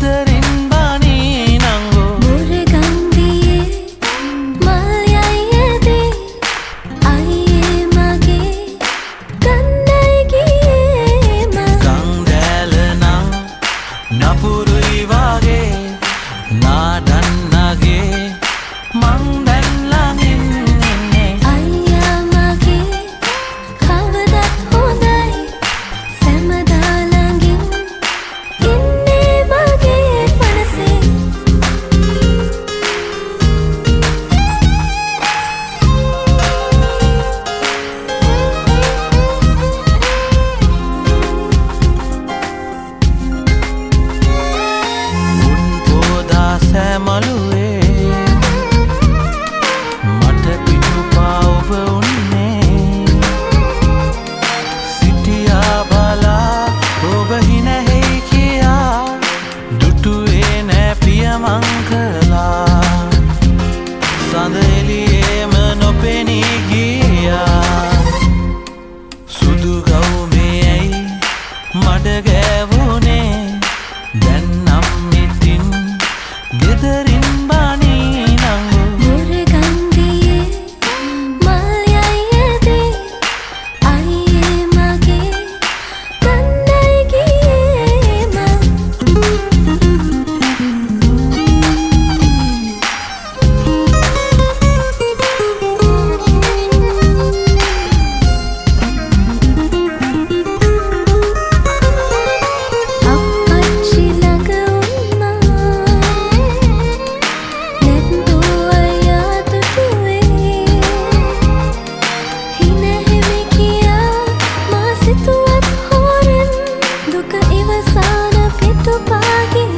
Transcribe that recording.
ගෙදරින් බණී නංගෝ මුරගන්දියේ මල් යයියේදී අයියේ මගේ ගන්නයි ගියේ මං ගංදෑල නම් නපුරුයි වගේ නාඩන්නගේ මං දැන් ළඟින් ඉන්නේ අයියා මගේ කවදත් හොඳයි සැමදා ළඟින් ඉන්නේ මගේ මනසේ මුන් පෝදා සැමලුවේ මට පිටුපා ඔබ උන්නේ සිටියා බලා ඔබ හිනැහෙයි කියා දුටුවේ නෑ පියමං කළා සඳ එළියේම නොපෙනී ගියා සුදු ගවුමේ ඇයි මඩ ගෑවුනේ දැන් නම් ඉතින් ගෙදරින් බණී නංගෝ මුරගන්දියේ මල් යයියේදී අයියේ මගේ ගන්නයි ගියේ මං අප්පච්චි ළඟ වුණා නැත්තු අයියා දුටුවේ හිනැහෙමි කියා මා සිතුවත් හොරෙන් දුක ඉවසාන පිටුපාගේ